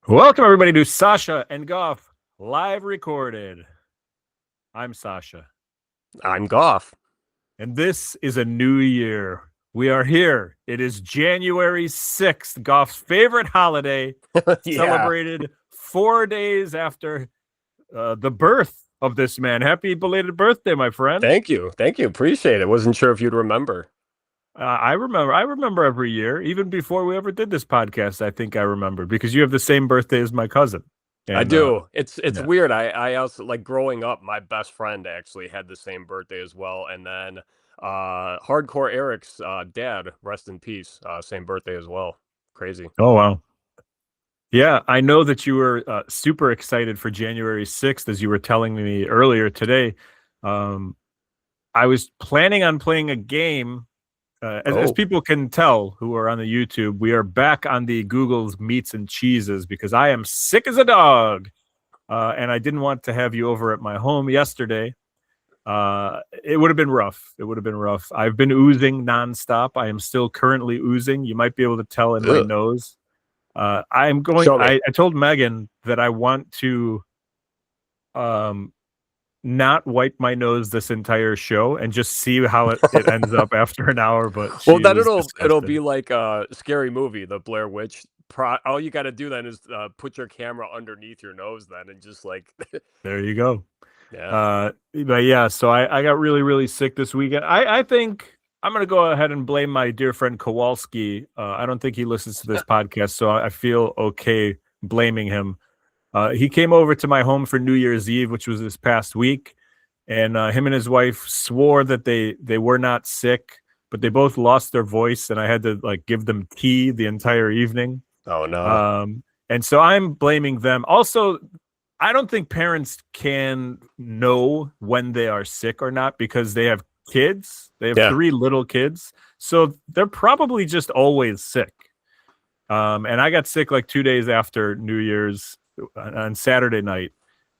Welcome, everybody, to Sasha and Goff live recorded. I'm Sasha. I'm Goff. And this is a new year. We are here. It is January 6th, Goff's favorite holiday, celebrated 4 days after the birth of this man. Happy belated birthday, my friend. Thank you. Appreciate it. Wasn't sure if you'd remember. I remember every year, even before we ever did this podcast. I think I remember because you have the same birthday as my cousin. And, I do. It's weird. I also, like, growing up, my best friend actually had the same birthday as well. And then Hardcore Eric's dad, rest in peace, same birthday as well. Crazy. Oh, wow. Yeah, I know that you were super excited for January 6th, as you were telling me earlier today. I was planning on playing a game. As people can tell who are on the YouTube, we are back on the Google's meats and cheeses because I am sick as a dog. And I didn't want to have you over at my home yesterday. It would have been rough. I've been oozing nonstop. I am still currently oozing. You might be able to tell in my nose. I told Megan that I want to not wipe my nose this entire show and just see how it ends up after an hour. But then it'll be like a Scary Movie, the Blair Witch. All you got to do then is put your camera underneath your nose then and just like there you go. Yeah. But yeah, so I got really, really sick this weekend. I think I'm going to go ahead and blame my dear friend Kowalski. I don't think he listens to this podcast, so I feel okay blaming him. He came over to my home for New Year's Eve, which was this past week, and him and his wife swore that they were not sick, but they both lost their voice, and I had to like give them tea the entire evening. Oh no! And so I'm blaming them. Also, I don't think parents can know when they are sick or not because they have kids. They have 3 little kids, so they're probably just always sick. And I got sick like 2 days after New Year's on Saturday night,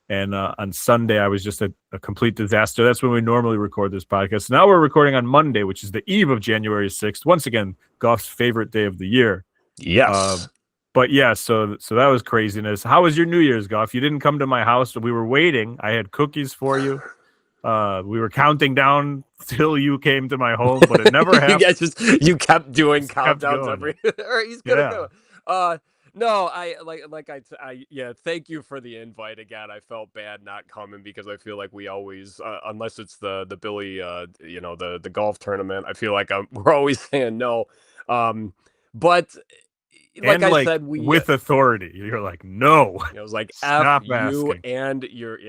and on Sunday I was just a complete disaster. That's when we normally record this podcast. Now we're recording on Monday, which is the eve of January 6th. Once again, Goff's favorite day of the year. Yes. But yeah, so that was craziness. How was your New Year's, Goff? You didn't come to my house. We were waiting. I had cookies for you. We were counting down till you came to my home, but it never happened. You kept doing countdowns every. All right, he's gonna go. No, thank you for the invite again. I felt bad not coming because I feel like we always, unless it's the Billy, the golf tournament, I feel like we're always saying no. But I said, with authority, you're like, no. I was like, stop F you asking. and your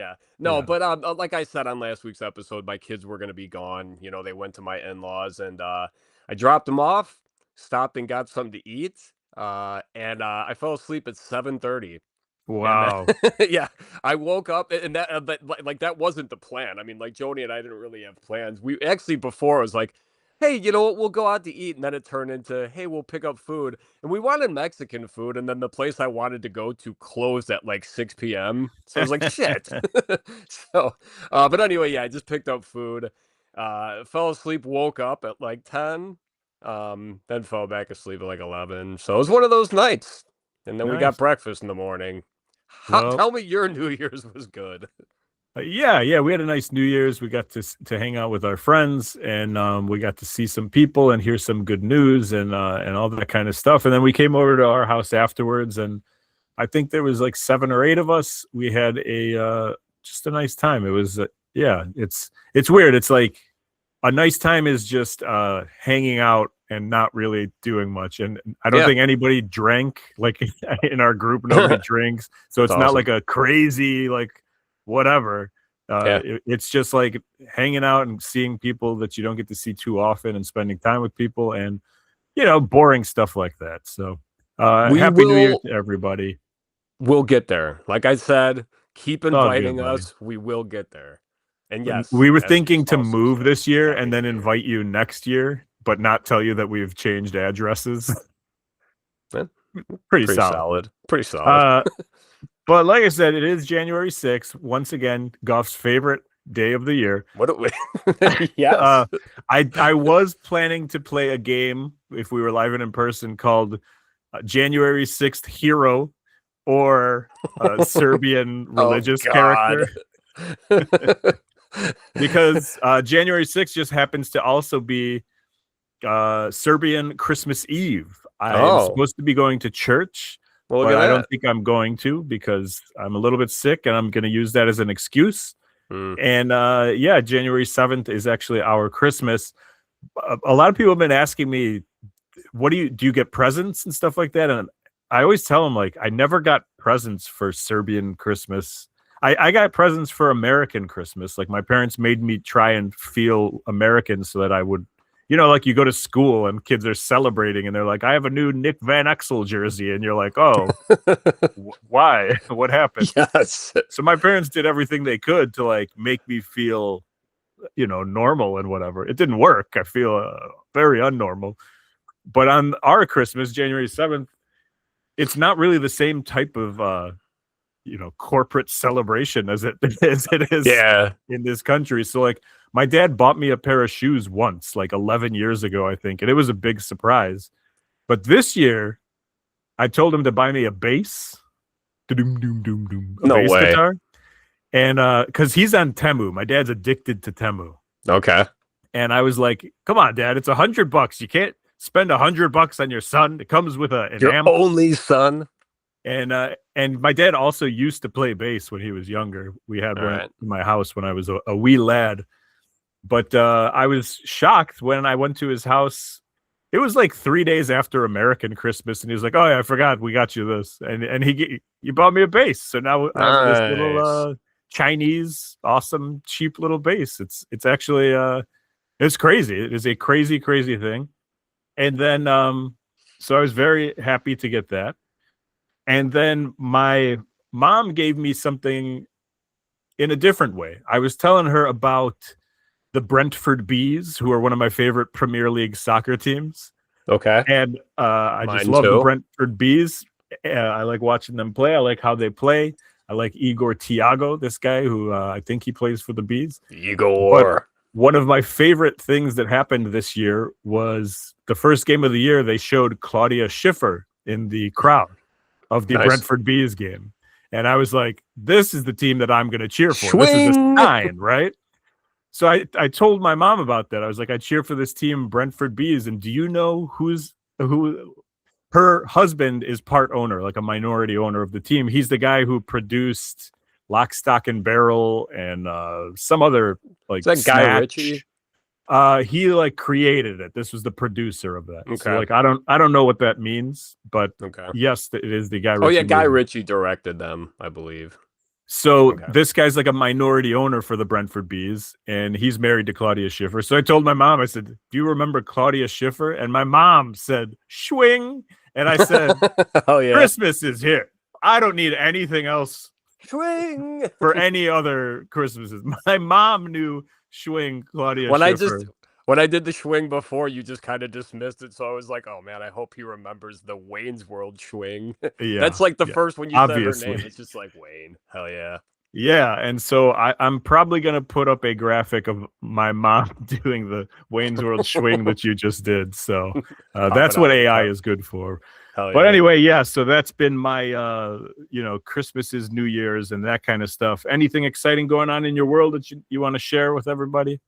But like I said on last week's episode, my kids were gonna be gone. They went to my in-laws, and I dropped them off, stopped and got something to eat. And I fell asleep at 7:30. Wow. Yeah, I woke up, and that wasn't the plan. I mean, like, Joni and I didn't really have plans. We actually, before, it was like, hey, you know what, we'll go out to eat, and then it turned into, hey, we'll pick up food. And we wanted Mexican food, and then the place I wanted to go to closed at like 6 p.m. So I was like, shit. But anyway, yeah, I just picked up food, fell asleep, woke up at like 10. Then fell back asleep at like 11. So it was one of those nights. And then we got breakfast in the morning. Tell me your New Year's was good. Yeah, we had a nice New Year's. We got to hang out with our friends, and we got to see some people and hear some good news and all that kind of stuff. And then we came over to our house afterwards, and I think there was like 7 or 8 of us. We had just a nice time. It was it's weird. It's like a nice time is just hanging out and not really doing much. And I don't think anybody drank, like in our group, nobody drinks. So it's not like a crazy, like whatever. It's just like hanging out and seeing people that you don't get to see too often and spending time with people and, boring stuff like that. So happy New Year to everybody. We'll get there. Like I said, keep inviting us. We will get there. And yes, we were thinking to move this year and then invite you next year, but not tell you that we've changed addresses. Pretty solid. Pretty solid. But like I said, it is January 6th. Once again, Goff's favorite day of the year. What do we? Yes. I was planning to play a game if we were live and in person called January 6th Hero, or a Serbian Oh religious character. God. Because January 6th just happens to also be Serbian Christmas Eve. I am Oh, supposed to be going to church, well, look but at I don't that. think I'm going to because I'm a little bit sick and I'm going to use that as an excuse. Hmm. And yeah, January 7th is actually our Christmas. A lot of people have been asking me, what do you get presents and stuff like that? And I always tell them, like, I never got presents for Serbian Christmas. I got presents for American Christmas. Like my parents made me try and feel American so that I would, like you go to school and kids are celebrating and they're like, I have a new Nick Van Exel jersey. And you're like, oh, why? What happened? Yes. So my parents did everything they could to like make me feel, normal and whatever. It didn't work. I feel very unnormal. But on our Christmas, January 7th, it's not really the same type of corporate celebration as it as it is Yeah. in this country. So like my dad bought me a pair of shoes once, like 11 years ago, I think, and it was a big surprise. But this year, I told him to buy me a bass, doom doom doom doom, a No bass way. guitar, and because he's on Temu, my dad's addicted to Temu, Okay. and I was like, "Come on, Dad, it's $100. You can't spend $100 on your son. It comes with an Your amp." only son. And my dad also used to play bass when he was younger. We had All one right. in my house when I was a wee lad. But I was shocked when I went to his house. It was like 3 days after American Christmas, and he was like, "Oh yeah, I forgot we got you this," and he bought me a bass. So now I have this little Nice. Chinese, awesome, cheap little bass. It's actually it's crazy. It is a crazy, crazy thing. And then so I was very happy to get that. And then my mom gave me something in a different way. I was telling her about the Brentford Bees, who are one of my favorite Premier League soccer teams. Okay. And I just Mine love the too. Brentford Bees. I like watching them play. I like how they play. I like Igor Tiago, this guy who I think he plays for the Bees. But Igor. one of my favorite things that happened this year was the first game of the year. They showed Claudia Schiffer in the crowd of the Nice. Brentford Bees game. And I was like, this is the team that I'm going to cheer for. This is a Swing. sign, right? So I told my mom about that. I was like, I cheer for this team, Brentford Bees. And do you know who her husband is part owner, like a minority owner of the team? He's the guy who produced Lock, Stock, and Barrel and some other Is like that Guy Ritchie? Snatch. He like created it. This was the producer of that. So Okay. like I don't know what that means, but Okay. yes, it is the Guy Oh yeah, Ritchie Guy movie. Ritchie directed them, I believe. So Okay. this guy's like a minority owner for the Brentford Bees, and he's married to Claudia Schiffer. So I told my mom, I said, "Do you remember Claudia Schiffer?" And my mom said, "Schwing," and I said, Oh yeah. "Christmas is here. I don't need anything else Swing. for any other Christmases." My mom knew Schwing, Claudia When I Schiffer. just when I did the swing before, you just kind of dismissed it. So I was like, oh man, I hope he remembers the Wayne's World swing. That's Yeah, like the yeah, first when you said her obviously. name. It's just like Wayne. Hell yeah. Yeah, and so I'm probably gonna put up a graphic of my mom doing the Wayne's World swing that you just did. So that's Hopping what out of the AI car. is good for. Hell But yeah. anyway, yeah. So that's been my Christmases, New Year's, and that kind of stuff. Anything exciting going on in your world that you want to share with everybody?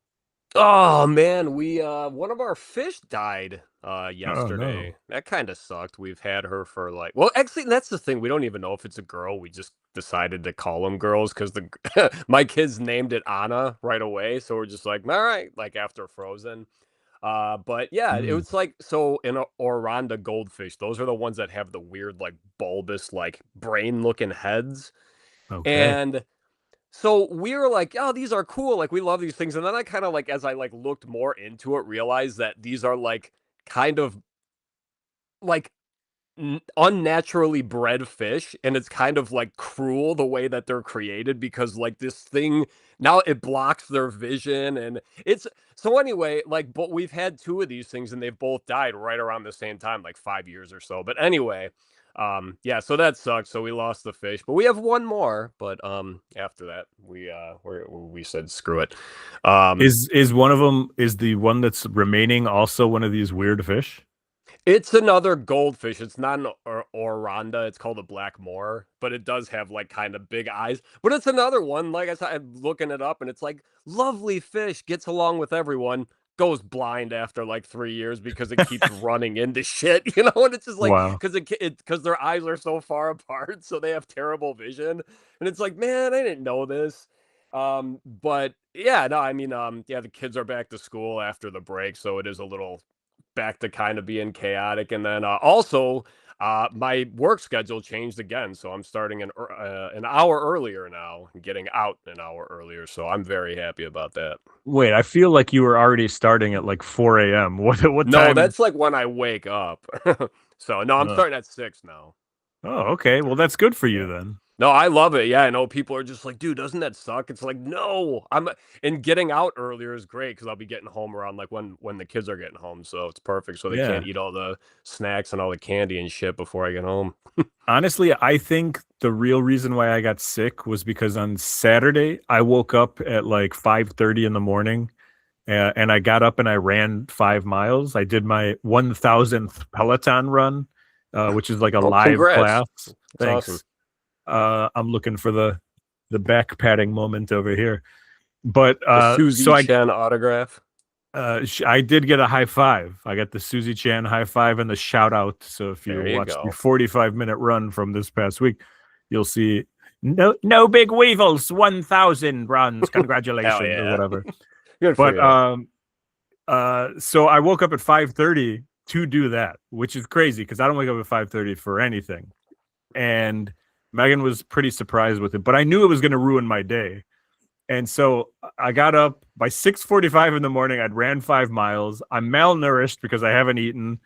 Oh man, we one of our fish died Oh no. yesterday. That kind of sucked. We've had her for like, well, actually that's the thing. We don't even know if it's a girl. We just decided to call them girls cuz the my kids named it Anna right away, so we're just like, "All right," like after Frozen. But yeah, it Mm, was like so in a Oranda goldfish. Those are the ones that have the weird like bulbous like brain looking heads. okay. And so we were like, "Oh, these are cool. Like we love these things." And then I kind of like as I like looked more into it, realized that these are like kind of like unnaturally bred fish, and it's kind of like cruel the way that they're created because like this thing now it blocks their vision and it's so anyway, like but we've had two of these things and they've both died right around the same time, like 5 years or so. But anyway, yeah, so that sucks. So we lost the fish, but we have one more. But after that, we said screw it. Um, Is one of them is the one that's remaining also one of these weird fish? It's another goldfish. It's not an oranda. It's called a black moor, but it does have like kind of big eyes. But it's another one. Like I said, I'm looking it up, and it's like lovely fish, gets along with everyone, goes blind after like 3 years because it keeps running into shit, And it's just like Wow. because their eyes are so far apart, so they have terrible vision. And it's like, man, I didn't know this. But yeah, no, I mean, yeah, the kids are back to school after the break, so it is a little back to kind of being chaotic. And then also, my work schedule changed again, so I'm starting an hour earlier now, and getting out an hour earlier. So I'm very happy about that. Wait, I feel like you were already starting at like 4 a.m. What No, time? that's like when I wake up. So no, I'm Uh, starting at 6 now. oh, okay. Well, that's good for you Yeah. then. No, I love it. Yeah, I know people are just like, dude, doesn't that suck? It's like, no, and getting out earlier is great because I'll be getting home around like when the kids are getting home, so it's perfect. So they Yeah. can't eat all the snacks and all the candy and shit before I get home. Honestly, I think the real reason why I got sick was because on Saturday I woke up at like 5:30 in the morning, and I got up and I ran 5 miles. I did my 1,000th Peloton run, which is like a Oh, live congrats! class. That's awesome. Thanks. I'm looking for the back patting moment over here. But The so Susie Chen autograph. I did get a high five. I got the Susie Chan high five and the shout out. So if you There you watch the go. 45-minute run from this past week, you'll see no big Weasels 1,000 runs. Hell Congratulations or yeah. whatever. Good for But you. so I woke up at 5:30 to do that, which is crazy because I don't wake up at 5:30 for anything. And Megan was pretty surprised with it, but I knew it was going to ruin my day. And so I got up by 6:45 in the morning. I'd ran 5 miles. I'm malnourished because I haven't eaten.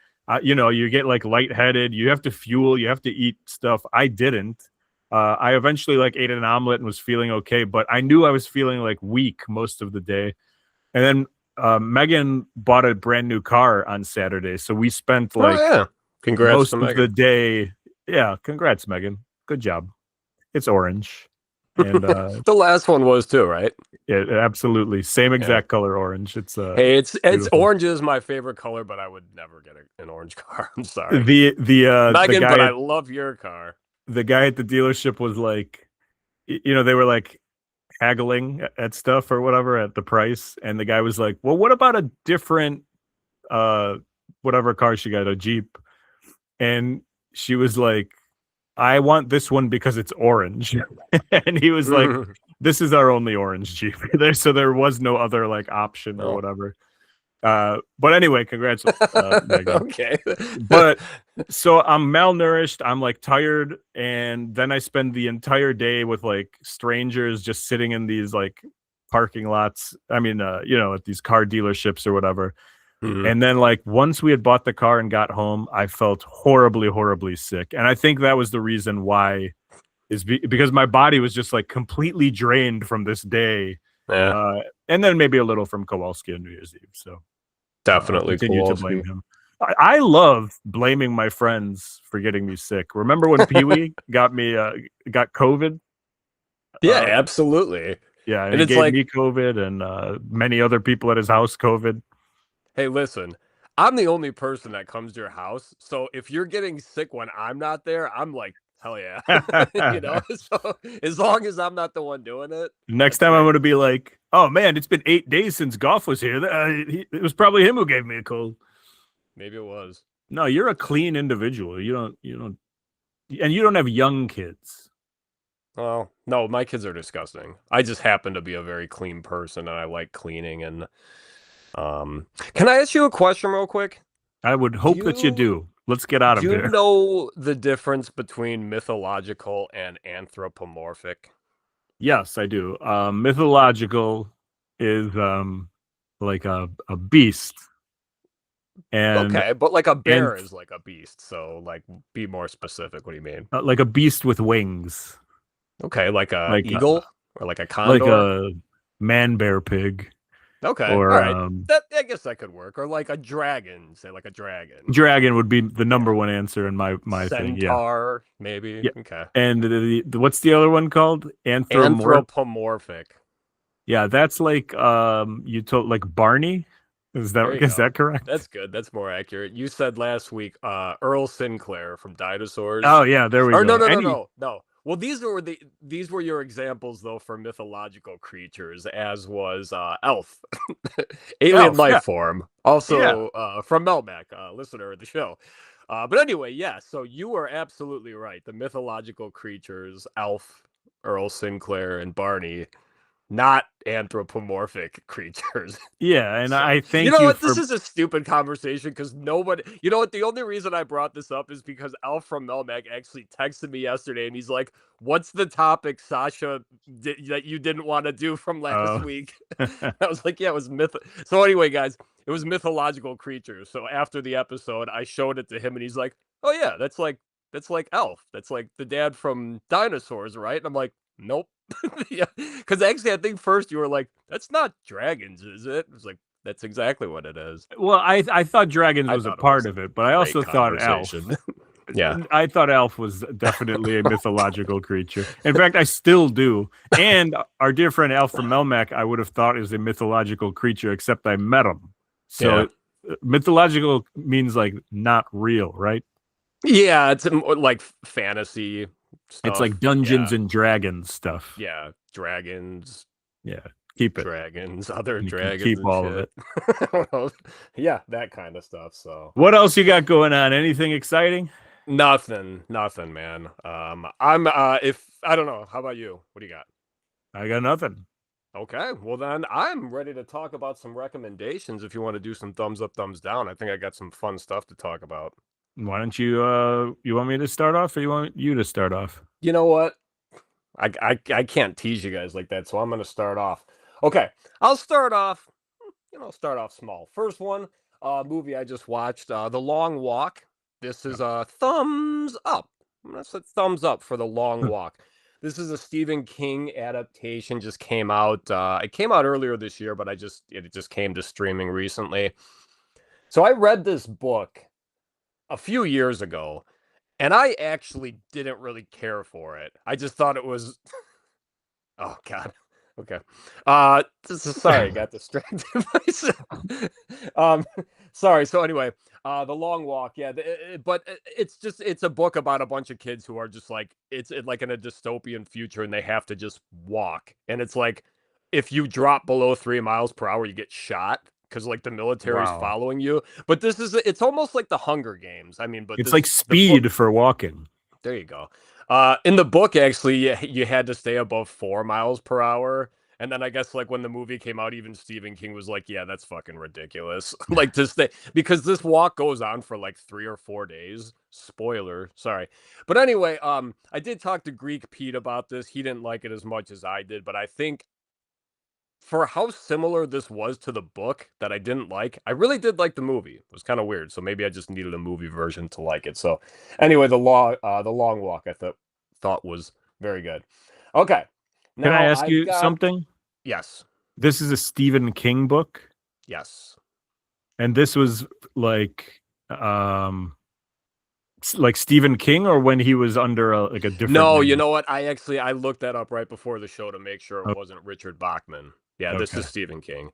You get like lightheaded. You have to fuel. You have to eat stuff. I didn't. I eventually like ate an omelet and was feeling okay, but I knew I was feeling like weak most of the day. And then Megan bought a brand new car on Saturday, so we spent Oh like yeah. Congrats most to of the Megan. day. Yeah, congrats, Megan. Good job. It's orange, and The last one was too, right? yeah, absolutely same Yeah. exact color orange. It's Hey, it's beautiful. orange is my favorite color, but I would never get an orange car. I'm sorry, The Megan, but guy I at love your car. the guy at the dealership was like, they were like haggling at stuff or whatever at the price, and the guy was like, "Well, what about a different uh whatever car she got, a Jeep?" And she was like, "I want this one because it's orange." And he was like, "This is our only orange Jeep." So there was no other like option or No. whatever. But anyway, congrats, Megan. Okay. But so I'm malnourished, I'm like tired, and then I spend the entire day with like strangers just sitting in these like parking lots. I mean, at these car dealerships or whatever. Mhm. And then like once we had bought the car and got home, I felt horribly, horribly sick. And I think that was the reason why because my body was just like completely drained from this day. Yeah, Uh, and then maybe a little from Kowalski on New Year's Eve. So I'll definitely continue to blame Kowalski. him. I love blaming my friends for getting me sick. Remember when Pee Wee got COVID? Yeah, Uh, absolutely. yeah, and And he it's gave like, me COVID and many other people at his house COVID. hey, listen, I'm the only person that comes to your house. So if you're getting sick when I'm not there, I'm like, hell yeah. So as long as I'm not the one doing it, Next that's time I'm great. going to be like, "Oh man, it's been 8 days since Goff was here. It was probably him who gave me a cold." Maybe it was. No, you're a clean individual. You don't, and you don't have young kids. Well, no, my kids are disgusting. I just happen to be a very clean person and I like cleaning and can I ask you a question real quick? I would Do hope that you you do. Let's get out do of you here. know the difference between mythological and anthropomorphic? Yes, I do. Mythological is like a beast, and Okay, but like a and bear is like a beast. So like be more specific. What do you mean? like a beast with wings, Okay, like a like a, eagle or like a like condor? a man bear pig, Okay, all or right. That I guess that could work. Or like a dragon, say like a dragon. dragon would be the number Yeah. one answer in my thing. Yeah, Centaur, maybe. yeah. Okay. And what's the other one called? Anthropomorph. Anthropomorphic. Yeah, that's like you told like Barney. There you Is go. that correct? That's good. That's more accurate. You said last week, Earl Sinclair from Dinosaurs. Oh yeah, there we Or no, go. no, no, Any no, no. Well, these were your examples though for mythological creatures, as was Elf, alien elf, life yeah, form, yeah, also from Melmac, listener of the show. But anyway, yeah. So you were absolutely right. The mythological creatures, Elf, Earl Sinclair, and Barney, not anthropomorphic creatures. yeah. And So, I you thank know you what? This for. is a stupid conversation because nobody, you know what? The only reason I brought this up is because Alf from Melmac actually texted me yesterday and he's like, "What's the topic, Sasha, that you didn't want to do from last Oh, week?" I was like, "Yeah, it was myth." So, anyway, guys, it was mythological creatures. So, after the episode, I showed it to him and he's like, "Oh, yeah, that's like Elf. That's like the dad from Dinosaurs, right?" And I'm like, "Nope." Yeah, because actually, I think first you were like, "That's not dragons, is it?" It was like, "That's exactly what it is." well, I thought dragons I was a thought it was part a of it, but I great also thought elf. conversation. Yeah. I thought elf was definitely a mythological creature. In fact, I still do. And our dear friend Elf from Melmac, I would have thought is a mythological creature, except I met him. So Yeah. mythological means like not real, right? Yeah, it's like fantasy It's like stuff. Dungeons Yeah. and Dragons stuff. Yeah. Dragons, Yeah, keep it. other And you can dragons keep and all of shit. it. I don't know. Yeah, that kind of stuff. So What else you got going on? Anything exciting? nothing, man. I'm if I don't know. How about you? What do you got? I got nothing. Okay, well then I'm ready to talk about some recommendations if you want to do some thumbs up, thumbs down. I think I got some fun stuff to talk about. Why don't you want me to start off or you want you to start off? You know what? I can't tease you guys like that, so I'm gonna start off. Okay, I'll start off, start off small. First one, movie I just watched, The Long Walk. This is a thumbs up. I'm gonna say thumbs up for The Long Walk. This is a Stephen King adaptation. Just came out. It came out earlier this year, but it just came to streaming recently. So I read this book a few years ago, and I actually didn't really care for it. I just thought it was oh god. Okay. Sorry, I got distracted myself. um sorry. So anyway, The Long Walk, yeah, but it's a book about a bunch of kids who are just like like in a dystopian future and they have to just walk. And it's like if you drop below 3 miles per hour, you get shot because like the military's Wow. following you. But it's almost like the Hunger Games. I mean, but It's like the book, speed for walking. there you go. In the book, actually, you had to stay above 4 miles per hour. And then I guess like when the movie came out, even Stephen King was like, "Yeah, that's fucking ridiculous." Like to stay because this walk goes on for like 3 or 4 days. Spoiler, sorry. But anyway, I did talk to Greek Pete about this. He didn't like it as much as I did, but I think for how similar this was to the book that I didn't like, I really did like the movie. It was kind of weird, so maybe I just needed a movie version to like it. So, anyway, the Long Walk, I thought was very good. Okay, Can I now ask I've you got something? yes, This is a Stephen King book, yes. and this was like um like Stephen King or when he was under like a different No, you name. know what? I looked that up right before the show to make sure it Oh, wasn't Richard Bachman. Yeah, this okay. is Stephen King.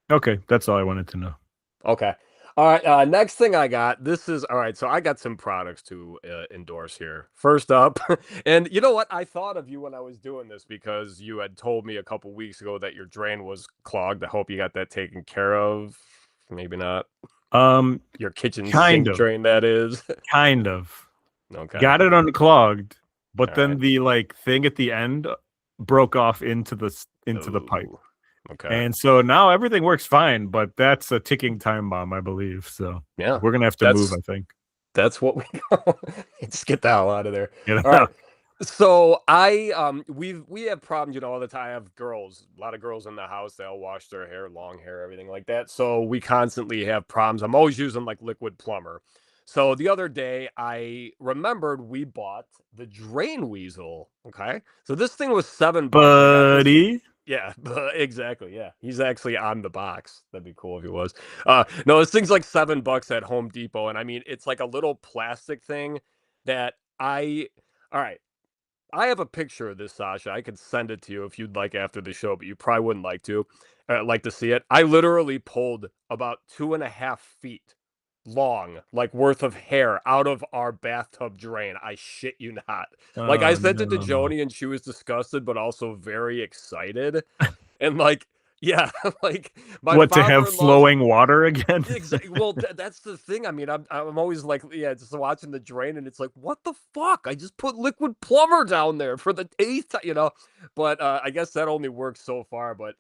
Okay, that's all I wanted to know. Okay. All right. Next thing I got. This is all right. So I got some products to endorse here. First up, and you know what? I thought of you when I was doing this because you had told me a couple weeks ago that your drain was clogged. I hope you got that taken care of. Maybe not. Um Your kitchen kind sink of drain, that is. kind of Okay. got it unclogged, but All then right. the like thing at the end broke off into the pipe. Ooh. Okay. And so now everything works fine, but that's a ticking time bomb, I believe. So Yeah. we're gonna have to move, That's I think. That's what we just get the hell out of there. You All know? right. So we have problems, all the time. I have girls, a lot of girls in the house, they all wash their hair, long hair, everything like that. So we constantly have problems. I'm always using like liquid plumber. So the other day I remembered we bought the drain weasel. Okay. So this thing was $7. I got this. Buddy. Yeah, exactly. Yeah, he's actually on the box. That'd be cool if he was. No, this thing's like $7 at Home Depot, and I mean, it's like a little plastic thing that I. All right, I have a picture of this, Sasha. I could send it to you if you'd like after the show, but you probably wouldn't like to see it. I literally pulled about 2.5 feet long, like worth of hair out of our bathtub drain. I shit you not. Like I Oh sent it to no. Joni and she was disgusted, but also very excited. And like, yeah, like my What, to have father-in-law's flowing water again? exactly. Well, that's the thing. I mean, I'm always like, yeah, just watching the drain, and it's like, what the fuck? I just put liquid plumber down there for the eighth time, But I guess that only works so far. But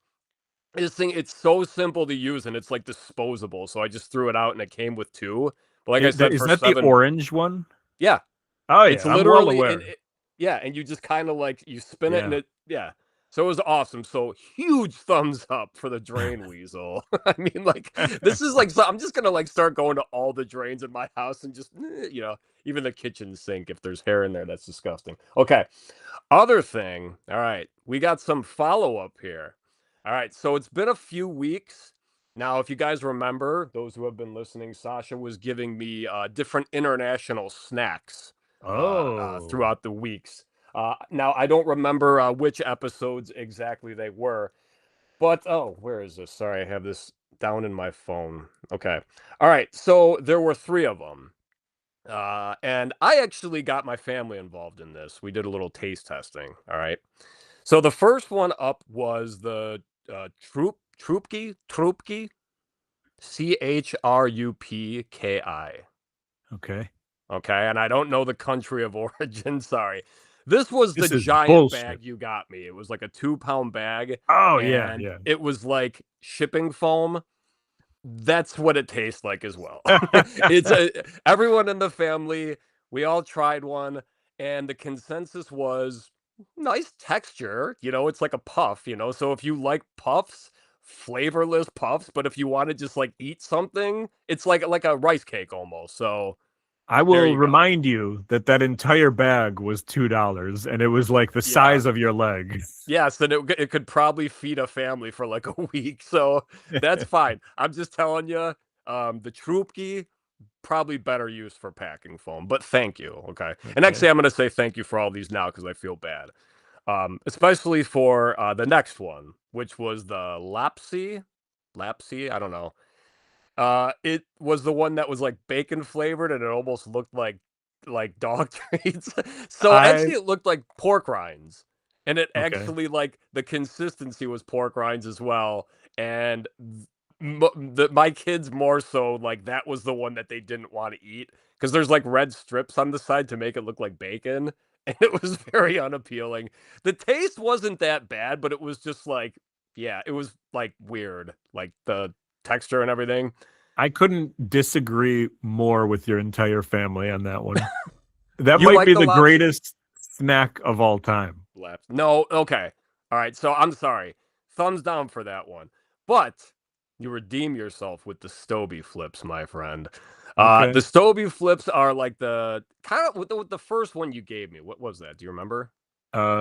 this thing, it's so simple to use, and it's like disposable. So I just threw it out, and it came with two. But like I said, Is for that the seven, orange one? yeah, Oh it's yeah, I'm well literally and aware. yeah, and you just kind of like you spin it and Yeah. it yeah. So it was awesome. So huge thumbs up for the drain weasel. I mean, like this is like so I'm just gonna like start going to all the drains in my house and just even the kitchen sink if there's hair in there. That's disgusting. Okay. Other thing. All right, we got some follow up here. All right, so it's been a few weeks. Now, if you guys remember, those who have been listening, Sasha was giving me different international snacks Oh. throughout the weeks. Now, I don't remember which episodes exactly they were, but oh, where is this? Sorry, I have this down in my phone. Okay. All right. So there were three of them. And I actually got my family involved in this. We did a little taste testing. All right. So the first one up was the Trupki, CHRUPKI. Okay. Okay, and I don't know the country of origin. Sorry. This was the This is giant bullshit. bag you got me. It was like a 2 pound bag, Oh yeah, and yeah. it was like shipping foam. That's what it tastes like as well. Everyone in the family, we all tried one, and the consensus was nice texture. It's like a puff, So if you like puffs, flavorless puffs, but if you want to just like eat something, it's like a rice cake almost. So I there will you go. remind you that that entire bag was $2, and it was like the Yeah. size of your leg. Yes, then it could probably feed a family for like a week. So that's fine. I'm just telling you, the Troopki probably better used for packing foam, but thank you. Okay. And Okay. actually, I'm going to say thank you for all these now because I feel bad. Especially for the next one, which was the Lapsy. I don't know. It was the one that was like bacon flavored and it almost looked like dog treats. So I actually it looked like pork rinds. And it okay. actually like the consistency was pork rinds as well. And my kids more so like that was the one that they didn't want to eat because there's like red strips on the side to make it look like bacon. And it was very unappealing. The taste wasn't that bad, but it was just like, yeah, it was like weird, like the texture and everything. I couldn't disagree more with your entire family on that one. That You might like be the the lobster? greatest snack of all time. Left. No, okay. All right, so I'm sorry. Thumbs down for that one. But you redeem yourself with the Stoby flips, my friend. The Okay. Stoby flips are like the kind of with the first one you gave me. What was that? Do you remember?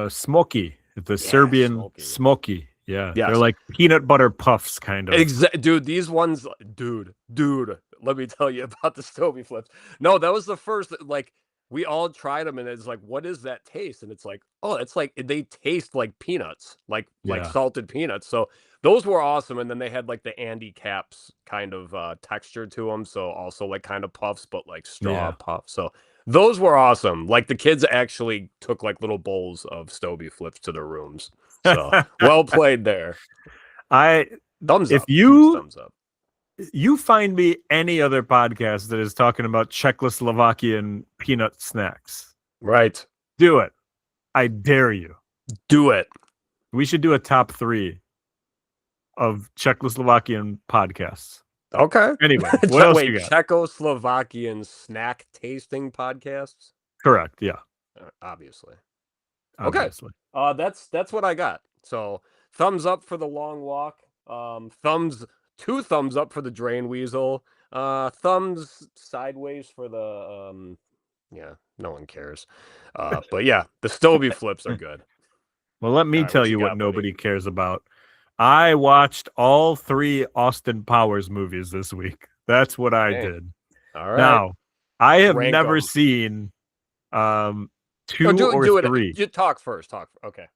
Smoky, the Yeah, Serbian smoky. smoky. Yeah, they're Yes. like peanut butter puffs, kind of. Dude, these ones, dude, let me tell you about the Stoby flips. No, that was the first, like, we all tried them, and it's like, what is that taste? And it's like, oh, it's like they taste like peanuts, like Yeah, salted peanuts. So those were awesome. And then they had like the Andy Caps kind of texture to them. So also like kind of puffs, but like straw yeah. puffs. So those were awesome. Like the kids actually took like little bowls of Stoby flips to their rooms. So well played there. I Thumbs if up. Huge you thumbs up. find me any other podcast that is talking about Czechoslovakian peanut snacks, Right. do it. I dare you. Do it. We should do a top 3 of Czechoslovakian podcasts. Okay. Anyway, what else Wait, you got? Czechoslovakian snack tasting podcasts? Correct. Yeah, Obviously. Okay. obviously. That's what I got. So thumbs up for the long walk. Two thumbs up for the drain weasel. Thumbs sideways for the yeah, no one cares. But yeah, the Stovey flips are good. Well, let All me right, tell what you you what got, buddy? nobody cares about. I watched all 3 Austin Powers movies this week. That's what I Hey. did. All right. Now, I have Rank never them. seen um Oh, two or do it. three. You talk first. Okay.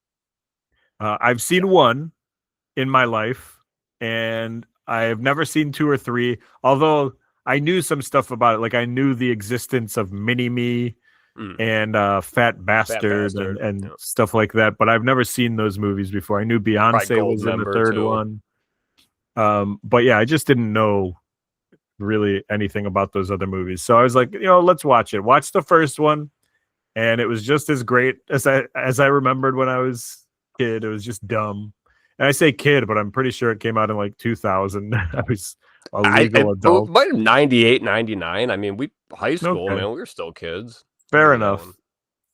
I've seen one in my life, and I've never seen two or three. Although I knew some stuff about it, like I knew the existence of Mini Me Mm. and Fat Fat Bastard Bastard. and Yeah. stuff like that. But I've never seen those movies before. I knew Probably Beyonce gold was in the member third too. one. But yeah, I just didn't know really anything about those other movies. So I was like, let's watch it. Watch the first one, and it was just as great as I remembered when I was a kid. It was just dumb. And I say kid, but I'm pretty sure it came out in like 2000. I was a legal It adult. might have 98, 99. I mean, high school, Okay, man, we were still kids. fair Give me that one. enough.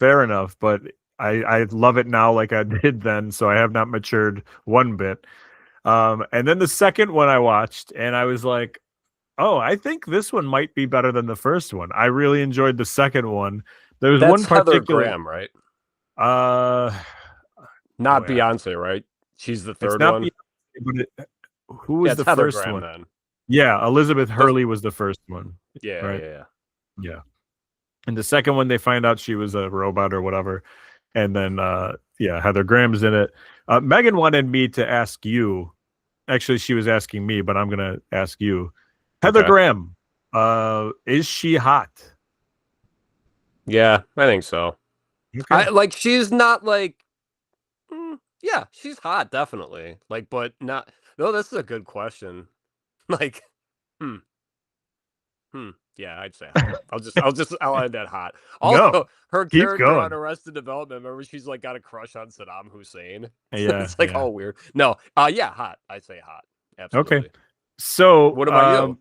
Fair enough. But I love it now like I did then, so I have not matured one bit. And then the second one I watched, and I was like, oh, I think this one might be better than the first one. I really enjoyed the second one. There was That's one Heather particular Graham, right? uh Not boy, Beyonce, right? She's the it's third not one. Beyonce, but who Yeah, was it's the Heather first Graham one? then. Yeah, Elizabeth The- Hurley was the first one, yeah, right? yeah. Yeah. And the second one they find out she was a robot or whatever. And then yeah, Heather Graham's in it. Megan wanted me to ask you. Actually, she was asking me, but I'm gonna ask you. Heather Okay. Graham, is she hot? Yeah, I think so. Okay. She's not like yeah, she's hot, definitely. But not no, this is a good question. Like, hmm, yeah, I'd say hot. I'll end that hot. No, Also, her keep character on going. Arrested Development, remember she's like got a crush on Saddam Hussein. Yeah, It's like yeah. all weird. No, yeah, hot. I'd say hot. Okay. Absolutely. So, What about you?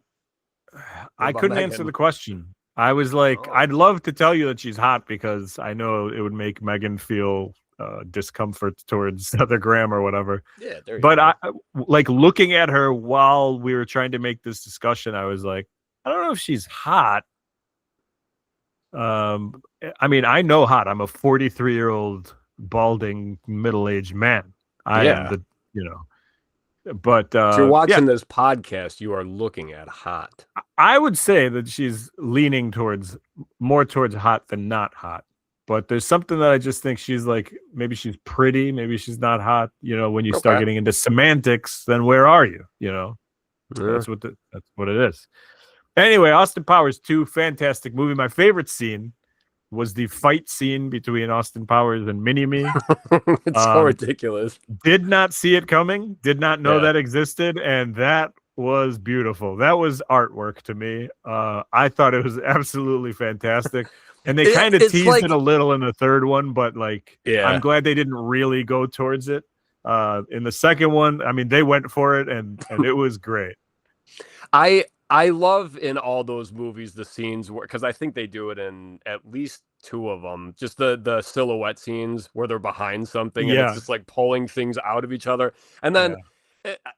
What I about couldn't answer the Megan? question. I was like, Oh, I'd love to tell you that she's hot because I know it would make Megan feel discomfort towards Heather Graham or whatever. yeah, there you But go. like looking at her while we were trying to make this discussion, I was like, I don't know if she's hot. I mean, I know hot. I'm a 43-year-old balding middle-aged man. I am Yeah. but If you're yeah, watching this podcast, you are looking at hot. I would say that she's leaning more towards hot than not hot. But there's something that I just think she's like, maybe she's pretty, maybe she's not hot. When you start Okay. getting into semantics, then where are you? Yeah. That's what it is. Anyway, Austin Powers 2, fantastic movie. My favorite scene was the fight scene between Austin Powers and Mini-Me. It's so ridiculous. Did not see it coming, did not know Yeah. that existed, and that was beautiful. That was artwork to me. I thought it was absolutely fantastic. And they kind of It's teased like, it a little in the third one, but like yeah. I'm glad they didn't really go towards it. In the second one, I mean, they went for it and it was great. I love in all those movies the scenes where, because I think they do it in at least two of them, just the silhouette scenes where they're behind something and it's Yeah. just like pulling things out of each other. And Yeah. then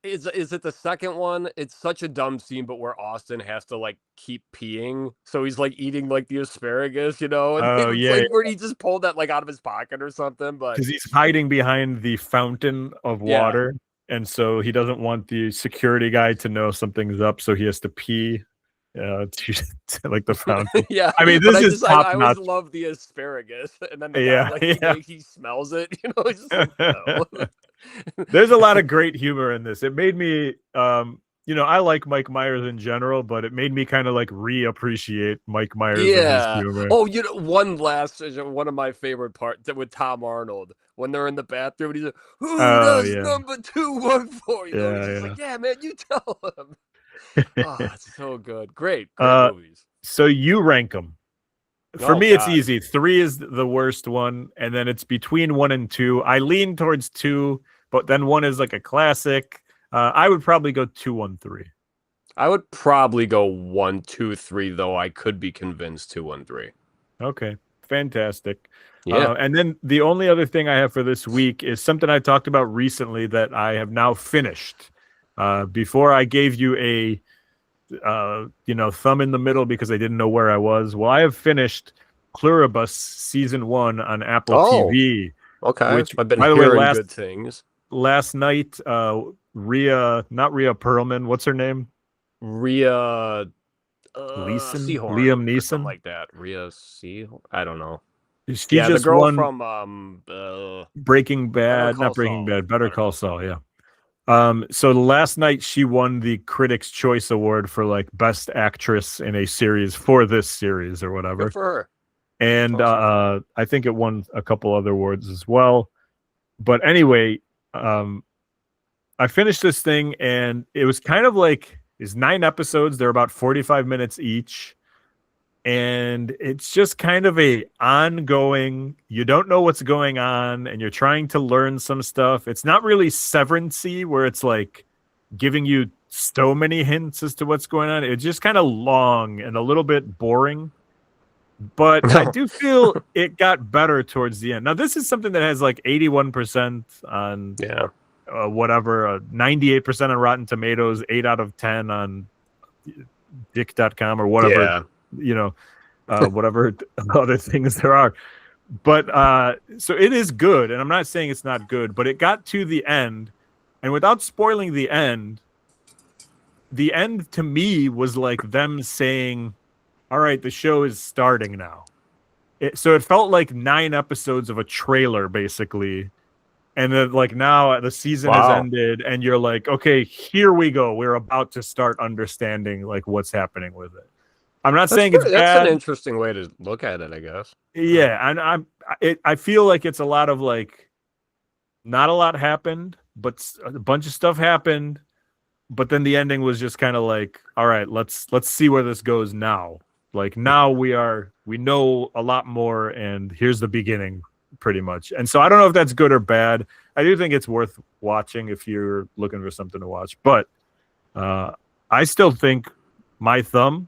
is it the second one? It's such a dumb scene, but where Austin has to like keep peeing, so he's like eating like the asparagus, and Oh it's yeah, like where he just pulled that like out of his pocket or something. But because he's hiding behind the fountain of yeah, water, and so he doesn't want the security guy to know something's up, so he has to pee to like the fountain. yeah. I mean, But this is top I always notch. love the asparagus, and then the guy Yeah, like yeah. he smells it, it's just like no. There's a lot of great humor in this. It made me, I like Mike Myers in general, but it made me kind of like reappreciate Mike Myers and his Yeah. humor. Oh, one of my favorite parts with Tom Arnold when they're in the bathroom and he's like, "Who Oh does yeah, number 214?" He's just yeah, like, "Yeah, man, you tell him." Oh, yeah. it's so good. Great uh, movies. so you rank them. For Oh me, it's God. easy. 3 is the worst one, and then it's between 1 and 2. I lean towards 2, but then 1 is like a classic. I would probably go 2, 1, 3. I would probably go 1, 2, 3, though I could be convinced 2, 1, 3. Okay, fantastic. Yeah. And then the only other thing I have for this week is something I talked about recently that I have now finished. Before I gave you a thumb in the middle because I didn't know where I was. Well, I have finished Pluribus season 1 on Apple Oh, TV. okay. Which, I've been by the way, hearing good things. last night, not Rhea Perlman, what's her name? Rhea Leeson, Seahorn Liam or something Neeson. like that. Rhea Seahorn. I don't know. She Yeah, the just girl won from Breaking Better Bad, not Call Breaking Saul. Bad, Better Call Saul. Yeah. So last night she won the Critics' Choice Award for like Best Actress in a Series for this series or Good whatever. for her. And Awesome. I think it won a couple other awards as well. But anyway, I finished this thing and it was kind of like it's 9 episodes. They're about 45 minutes each. And it's just kind of a ongoing, you don't know what's going on and you're trying to learn some stuff. It's not really Severance-y where it's like giving you so many hints as to what's going on. It's just kind of long and a little bit boring. But I do feel it got better towards the end. Now, this is something that has like 81% on Yeah. whatever, 98% on Rotten Tomatoes, 8 out of 10 on dick.com or whatever, Yeah. you know, whatever other things there are. But so it is good. And I'm not saying it's not good, but it got to the end. And without spoiling the end to me was like them saying, all right, the show is starting now. So it felt like 9 episodes of a trailer, basically. And then, like, now the season has ended, and you're like, okay, here we go. We're about to start understanding like what's happening with it. I'm not saying it's That's an bad. interesting way to look at it, I guess. Yeah, and I feel like it's a lot of like, not a lot happened, but a bunch of stuff happened. But then the ending was just kind of like, all right, let's see where this goes now. Like now we know a lot more, and here's the beginning, pretty much. And so I don't know if that's good or bad. I do think it's worth watching if you're looking for something to watch. But I still think my thumb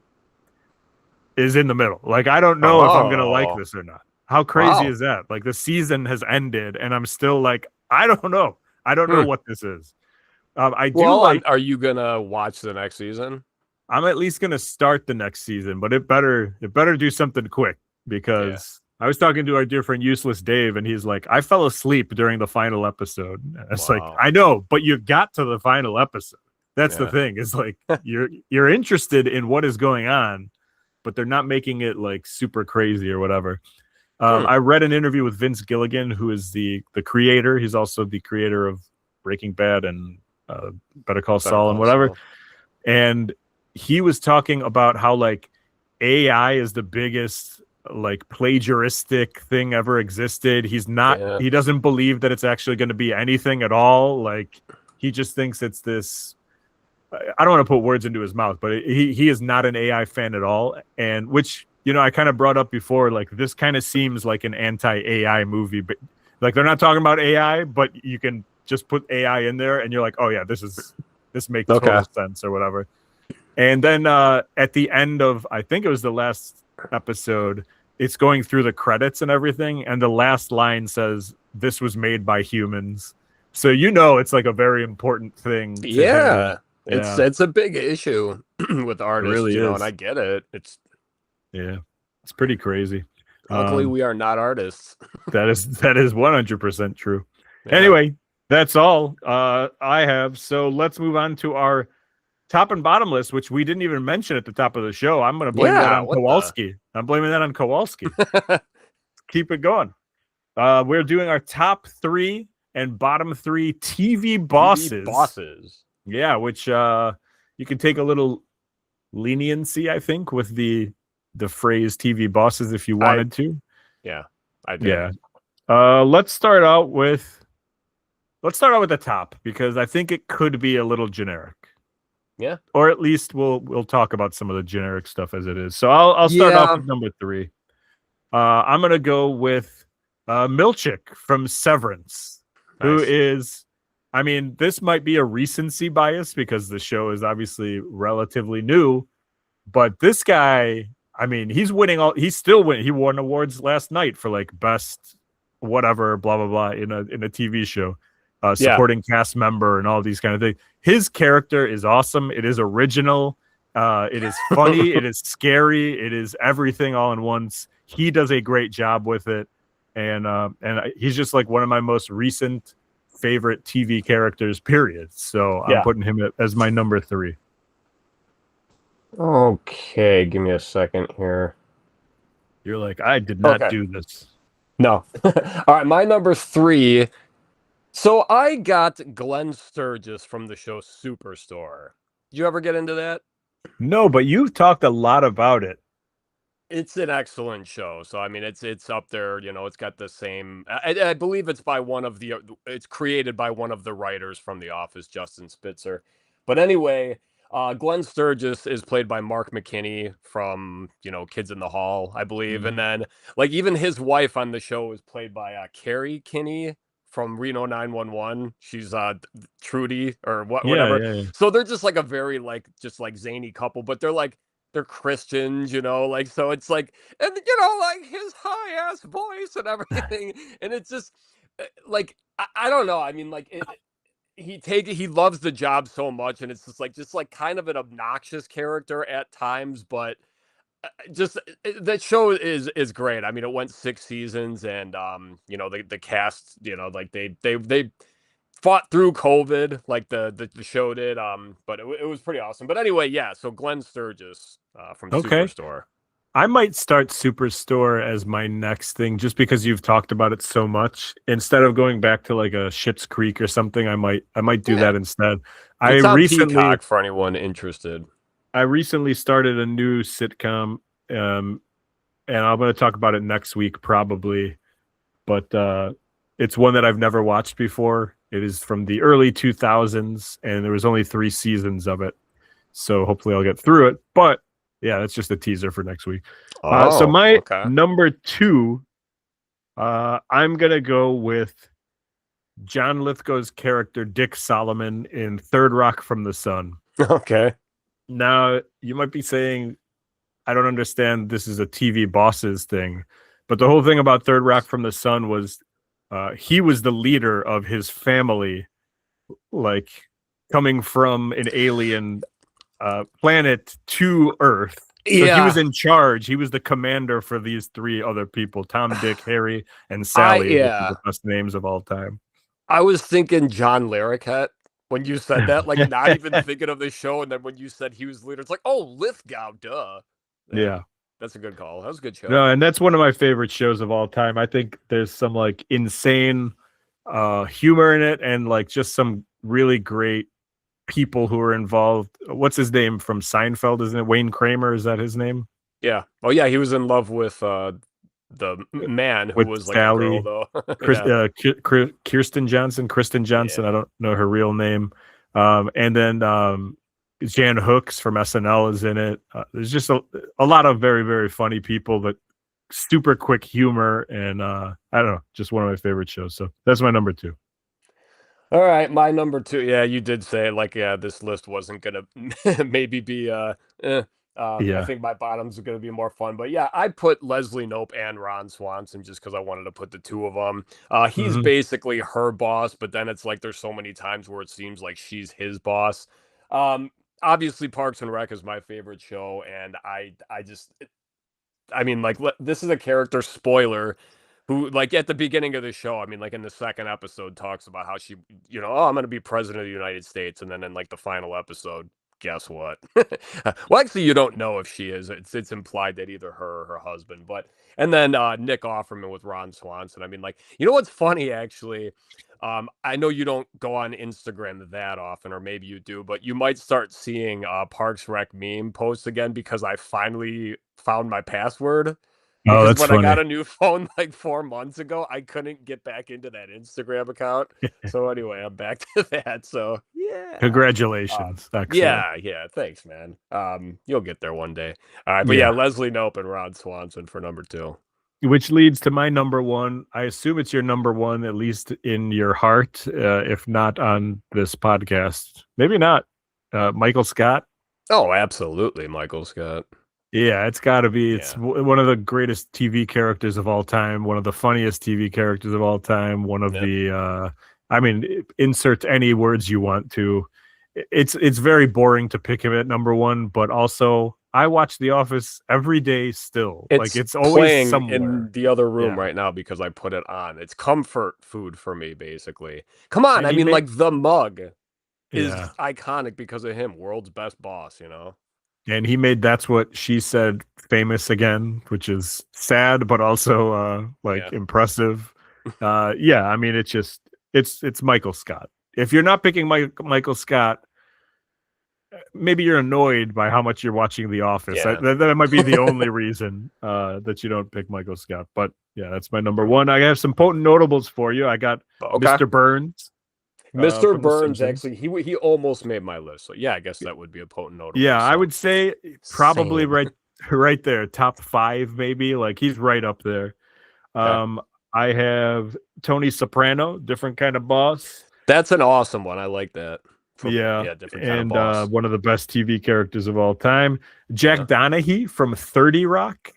is in the middle. Like I don't know if I'm gonna like this or not. How crazy is that? Like the season has ended, and I'm still like, I don't know. I don't know what this is. Are you gonna watch the next season? I'm at least gonna start the next season, but it better do something quick because I was talking to our dear friend Useless Dave, and he's like, I fell asleep during the final episode. And it's like, I know, but you got to the final episode. That's the thing. It's like you're interested in what is going on, but they're not making it like super crazy or whatever. I read an interview with Vince Gilligan, who is the creator. He's also the creator of Breaking Bad and Better Call Saul and whatever. And he was talking about how like AI is the biggest like plagiaristic thing ever existed. He doesn't believe that it's actually going to be anything at all. Like he just thinks it's this, I don't want to put words into his mouth, but he is not an AI fan at all. And which, you know, I kind of brought up before, like this kind of seems like an anti-AI movie, but like they're not talking about AI, but you can just put AI in there and you're like, oh yeah, this makes total sense or whatever. And then at the end of, I think it was the last episode, it's going through the credits and everything, and the last line says, "This was made by humans." So you know it's like a very important thing. It's a big issue with artists, really you know, is. and I get it. It's pretty crazy. Luckily, we are not artists. that is 100% true. Yeah. Anyway, that's all I have. So let's move on to our top and bottom list, which we didn't even mention at the top of the show. I'm going to blame that on Kowalski. I'm blaming that on Kowalski. Keep it going. We're doing our top 3 and bottom 3 TV bosses. Yeah, which you can take a little leniency, I think, with the phrase TV bosses if you wanted to. Yeah, I did. Yeah. Let's start out with the top because I think it could be a little generic. Yeah. Or at least we'll talk about some of the generic stuff as it is. So I'll start off with number 3. I'm gonna go with Milchick from Severance, who is, I mean, this might be a recency bias because the show is obviously relatively new, but this guy, I mean, he's still winning. He won awards last night for like best whatever, blah blah blah in a TV show. Supporting cast member and all these kind of things. His character is awesome. It is original. It is funny. It is scary. It is everything all in once. He does a great job with it, and he's just like one of my most recent favorite TV characters. Period. So I'm putting him as my number 3. Okay, give me a second here. You're like, I did not do this. No. All right, my number three. So I got Glenn Sturgis from the show Superstore. Did you ever get into that? No, but you've talked a lot about it. It's an excellent show. So I mean, it's up there. You know, it's got the same. I believe it's by one of the. It's created by one of the writers from The Office, Justin Spitzer. But anyway, Glenn Sturgis is played by Mark McKinney from Kids in the Hall, I believe, and Mhm. then like even his wife on the show is played by Carrie Kinney from Reno 911. She's Trudy or Yeah, whatever. yeah, yeah. So they're just like a very like just like zany couple, but they're Christians, like so it's like and like his high ass voice and everything, and it's just like I don't know. I mean, like he loves the job so much, and it's just like kind of an obnoxious character at times, but just that show is great. I mean, it went 6 seasons, and the cast, like they fought through COVID, like the show did. But it was pretty awesome. But anyway, yeah. So Glenn Sturgis from Okay. Superstore. I might start Superstore as my next thing just because you've talked about it so much. Instead of going back to like a Schitt's Creek or something, I might do Yeah, that instead. I it's on recently Peacock for anyone interested. I recently started a new sitcom, and I'm going to talk about it next week probably, but it's one that I've never watched before. It is from the early 2000s and there was only 3 seasons of it. So hopefully I'll get through it. But yeah, that's just a teaser for next week. So Oh, my okay. number 2, I'm going to go with John Lithgow's character Dick Solomon in Third Rock from the Sun. Okay. Now, you might be saying, I don't understand, this is a TV bosses thing. But the whole thing about Third Rock from the Sun was he was the leader of his family, like coming from an alien planet to Earth. So he was Yeah. in charge. He was the commander for these 3 other people: Tom, Dick, Harry, and I Sally, which are the yeah. best names of all time. I was thinking John Larroquette when you said that, like not even thinking of the show, and then when you said he was the leader, it's like, oh, Lithgow, duh. Yeah, Yeah. that's a good call. That was a good show. No, and that's one of my favorite shows of all time. I think there's some like insane humor in it and like just some really great people who are involved. What's his name from Seinfeld? Isn't it Wayne Kramer? Is that his name? Yeah. Oh yeah, he was in love with the man who With was like a girl Sally, though. Yeah. Kirsten Johnson. Kristen Johnson. I Yeah. don't know her real name. And then Jan Hooks from SNL is in it. There's just a lot of very, very funny people, but super quick humor. And I don't know, just one of my favorite shows. So that's my number 2. All right, my number two. Yeah, you did say like, yeah, this list wasn't gonna maybe be eh. I Yeah. think my bottoms are gonna be more fun, but yeah, I put Leslie Nope and Ron Swanson just because I wanted to put the two of them. He's Hmm. basically her boss, but then it's like there's so many times where it seems like she's his boss. Um, Obviously, Parks and Rec is my favorite show, and I mean, like, this is a character spoiler who, like, at the beginning of the show, I mean, like, in the second episode, talks about how she, oh, I'm going to be president of the United States. And then in, like, the final episode, guess what? Well, actually, you don't know if she is. It's implied that either her or her husband. But, and then Nick Offerman with Ron Swanson. I mean, like, you know what's funny, actually? I know you don't go on Instagram that often, or maybe you do, but you might start seeing Parks Rec meme posts again because I finally found my password. Oh, Because that's when I got funny. a new phone like 4 months ago, I couldn't get back into that Instagram account. So anyway, I'm back to that. So yeah. Congratulations. Excellent. Yeah, yeah. Thanks, man. You'll get there one day. All right, but yeah, Yeah. Leslie Nope and Rod Swanson for number two. Which leads to my number 1. I assume it's your number 1, at least in your heart, if not on this podcast. Maybe not. Michael Scott. Oh, absolutely, Michael Scott. Yeah, it's got to be. It's Yeah. one of the greatest TV characters of all time, one of the funniest TV characters of all time, one of Yep. the I mean, insert any words you want to. It's very boring to pick him at number 1, but also I watch The Office every day still. Like It's it's always playing somewhere. in the other room Yeah. right now because I put it on. It's comfort food for me, basically. Come on, And I he mean, made like the mug yeah. is iconic because of him, world's best boss, and he made That's What She Said famous again, which is sad but also like Yeah. impressive. Yeah, I mean it's Michael Scott. If you're not picking Michael Scott, maybe you're annoyed by how much you're watching The Office. Yeah. That might be the only reason that you don't pick Michael Scott. But yeah, that's my number one. I have some potent notables for you. I got Okay. Mr. Burns Mr. from The Burns Simpsons. actually he almost made my list. So yeah, I guess that would be a potent notable. Yeah, I So would say probably same. right there, top five maybe. Like he's right up there. Okay. Um, I have Tony Soprano, different kind of boss. That's an awesome one. I like that. For Yeah, yeah, different kind of and boss. one of the best TV characters of all time. Jack Yeah. Donaghy from 30 Rock.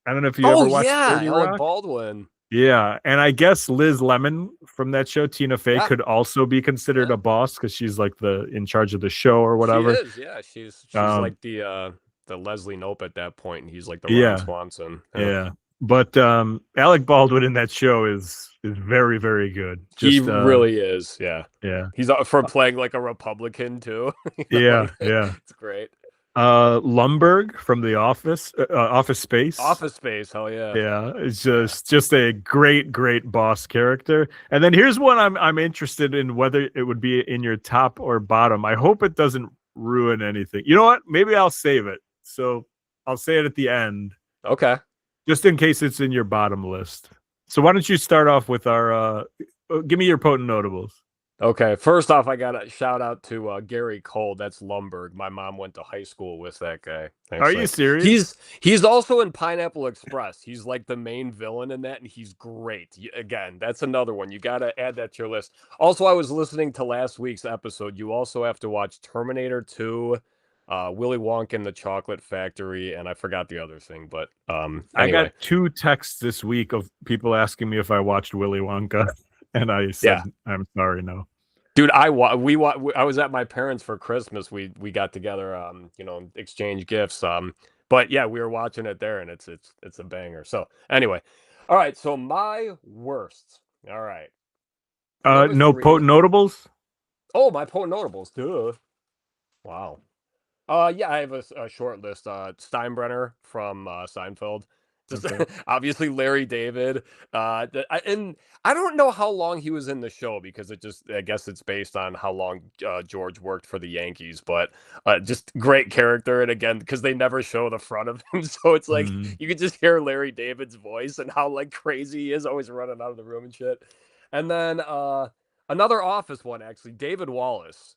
I don't know if you Oh ever watched yeah, 30 Alec Rock. Baldwin. Yeah, and I guess Liz Lemon from that show, Tina Fey, Yeah, could also be considered yeah. a boss because she's like the in charge of the show or She whatever. is, yeah. She's Um, like the Leslie Knope at that point, and he's like the Ron yeah, Swanson. Yeah. yeah. But Alec Baldwin in that show is very, very good. He Just really is, yeah. yeah. He's for playing like a Republican too. Yeah, Like, yeah. it's great. Lumberg from The Office, Office Space. Office Space, hell yeah. Yeah, it's Yeah. just a great boss character. And then here's one I'm interested in whether it would be in your top or bottom. I hope it doesn't ruin anything. You know what? Maybe I'll save it. So I'll say it at the end, Okay. just in case it's in your bottom list. So why don't you start off with our give me your potent notables. Okay. First off, I got a shout out to Gary Cole. That's Lumberg. My mom went to high school with that guy. Are you Actually, serious? he's also in Pineapple Express. He's like the main villain in that, and he's great. Again, that's another one. You got to add that to your list. Also, I was listening to last week's episode. You also have to watch Terminator 2, Willy Wonka and the Chocolate Factory, and I forgot the other thing. But I anyway, got 2 texts this week of people asking me if I watched Willy Wonka, and I yeah. said I'm sorry, no. Dude, I was at my parents for Christmas. We got together, exchange gifts. But yeah, we were watching it there, and it's a banger. So anyway, all right. So my worst. All right, number No three. potent notables. Oh, my potent notables. Duh. Wow. Yeah, I have a short list. Steinbrenner from Seinfeld. Just Okay. obviously Larry David. And I don't know how long he was in the show because I guess it's based on how long George worked for the Yankees. But just great character, and again, because they never show the front of him, so it's like Mm. you could just hear Larry David's voice and how like crazy he is, always running out of the room and shit. And then another Office one, actually, David Wallace,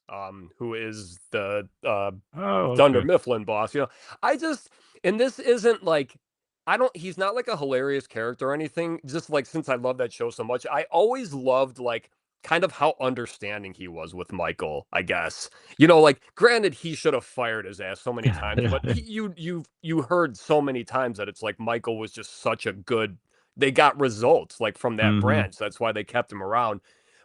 who is the Oh, Dunder okay. Mifflin boss. And this isn't like, he's not like a hilarious character or anything. Just like, since I love that show so much, I always loved like kind of how understanding he was with Michael, I guess. Like granted, he should have fired his ass so many times, but you heard so many times that it's like Michael was just such a good, they got results like from that Hmm. branch. That's why they kept him around.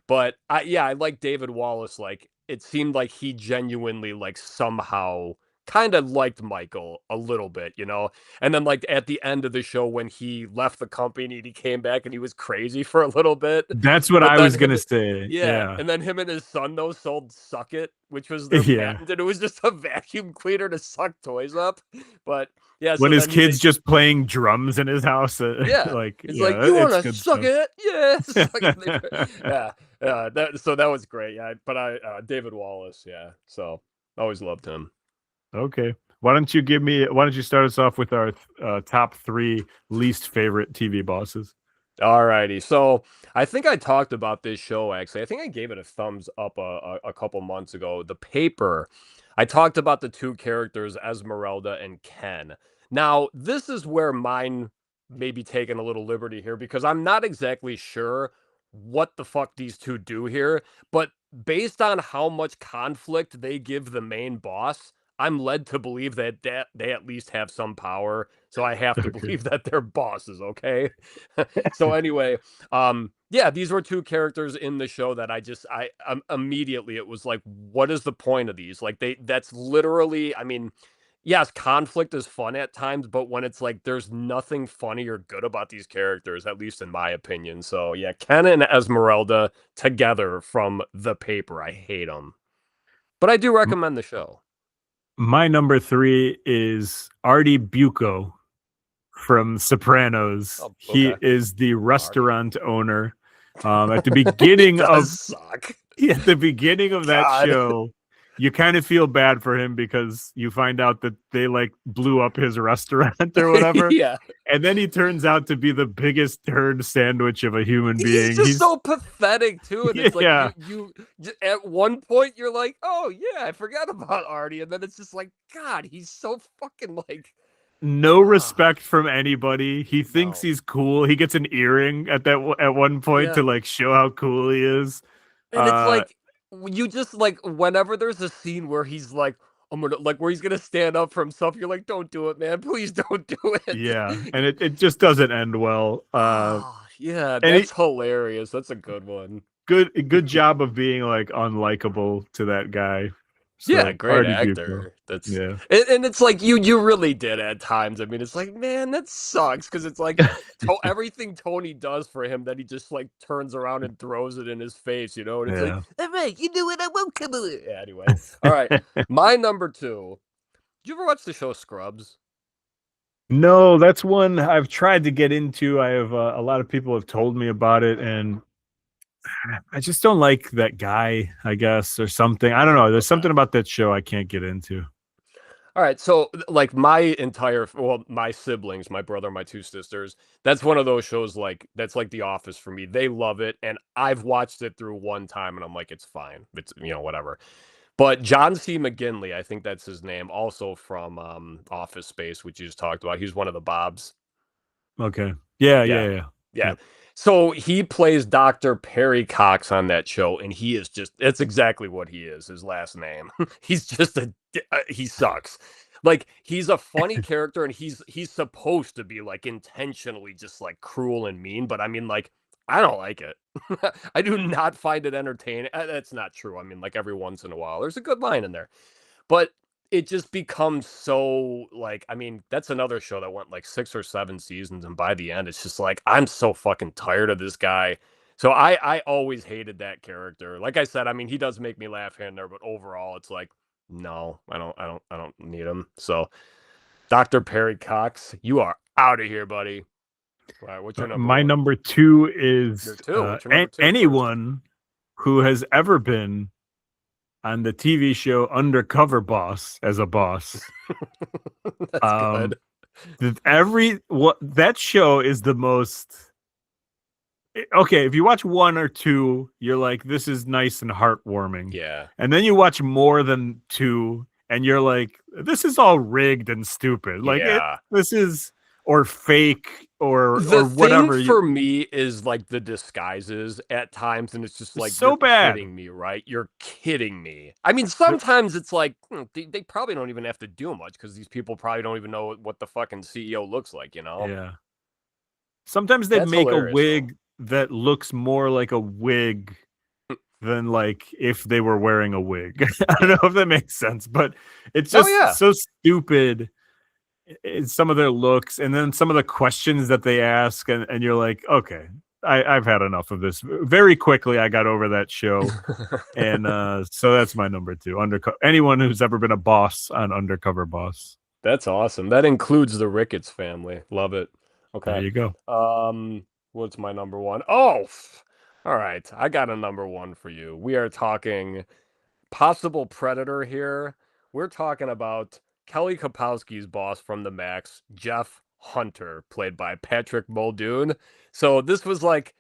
But I like David Wallace. Like it seemed like he genuinely like somehow kind of liked Michael a little bit. And then like at the end of the show when he left the company and he came back and he was crazy for a little bit. That's what But I then was him gonna say. yeah, Yeah, and then him and his son though sold Suck It, which was their yeah. patent, and it was just a vacuum cleaner to suck toys up. But yeah, When so his then kid's just playing drums in his house, yeah, like it's like, yeah, "You it's wanna good suck stuff. it? Yeah, suck it." Yeah, yeah, that was great, yeah, but David Wallace, yeah, so always loved him. Okay. Why don't you start us off with our top 3 least favorite TV bosses? Alrighty, so I think I talked about this show, actually. I think I gave it a thumbs up a couple months ago. The Paper, I talked about the 2 characters, Esmeralda and Ken. Now, this is where mine may be taking a little liberty here because I'm not exactly sure what the fuck these 2 do here, but based on how much conflict they give the main boss, I'm led to believe that they at least have some power, so I have to Okay. believe that they're bosses, okay? So anyway, yeah, these were 2 characters in the show that immediately it was like, what is the point of these? Like that's literally, I mean, yes, conflict is fun at times, but when it's like there's nothing funny or good about these characters, at least in my opinion. So yeah, Ken and Esmeralda together from The Paper. I hate them, but I do recommend the show. My number three is Artie Bucco from Sopranos. Oh, He okay. is the Artie. restaurant owner. At the He beginning of does suck. at the beginning of that God. show, you kind of feel bad for him because you find out that they like blew up his restaurant or whatever. Yeah. And then he turns out to be the biggest turd sandwich of a human He's being. just He's so pathetic too, and it's like yeah, at one point you're like, oh yeah, I forgot about Artie, and then it's just like, God, he's so fucking like, no ah, respect from anybody. He thinks no, he's cool. He gets an earring at one point yeah, to like show how cool he is. and it's Uh like you just like whenever there's a scene where he's like, I'm gonna like where he's gonna stand up for himself, you're like, don't do it, man, please don't do yeah, it. and it just doesn't end well. Ah, yeah, And that's hilarious. That's a good one. good job of being like unlikable to that guy. Yeah, So great Artie Bucco. actor. That's Yeah. and it's like you really did at times. I mean, it's like, man, that sucks because it's like everything Tony does for him that he just like turns around and throws it in his face, you know? And it's like, Yeah. all right, you do it, I won't come over. Yeah, anyway. All right. My number two. Did you ever watch the show Scrubs? No, that's one I've tried to get into. I have a lot of people have told me about it, and I just don't like that guy, I guess, or something. I don't know. There's Okay. something about that show I can't get into. All right, so like my siblings, my brother, my two sisters, that's one of those shows like that's like The Office for me. They love it, and I've watched it through one time, and I'm like, it's fine, it's whatever. But John C. McGinley, I think that's his name, also from Office Space, which you just talked about. He's one of the Bobs. Okay. Yeah, Yeah, yeah, yeah. yeah. Yep. So he plays Dr. Perry Cox on that show, and he is just that's exactly what he is, his last name. He's just he sucks. Like he's a funny character and he's supposed to be like intentionally just like cruel and mean, but I mean like I don't like it. I do not find it entertaining. That's not true. I mean like every once in a while there's a good line in there. But it just becomes so like I mean, that's another show that went like 6 or 7 seasons, and by the end, it's just like, I'm so fucking tired of this guy. So I always hated that character. Like I said, I mean, he does make me laugh here and there, but overall, it's like, no, I don't need him. So Dr. Perry Cox, you are out of here, buddy. All right, what's your number My one? number two Your is two. What's your number two first? anyone who has ever been on the TV show Undercover Boss as a boss. That's Um, good. every what that show is the most okay. If you watch one or two, you're like, this is nice and heartwarming, Yeah. and then you watch more than two, and you're like, this is all rigged and stupid. Like it, Yeah. this is or fake The or thing whatever. for me is like the disguises at times, and it's just It's like, so you're bad. kidding me, right? You're kidding me. I mean, sometimes it's like, they probably don't even have to do much because these people probably don't even know what the fucking CEO looks like, you know? Yeah. Sometimes they That's make a hilarious, though. wig that looks more like a wig than like if they were wearing a wig. I don't Yeah. know if that makes sense, but it's Oh, just yeah. so stupid in some of their looks and then some of the questions that they ask and you're like, okay, I've had enough of this. Very quickly I got over that show. And so that's my number two. Undercover anyone who's ever been a boss on Undercover Boss. That's awesome. That includes the Ricketts family. Love it. There Okay. you go. What's my number one? Oh, all right. I got a number one for you. We are talking possible predator here. We're talking about Kelly Kapowski's boss from the Max, Jeff Hunter, played by Patrick Muldoon. So this was like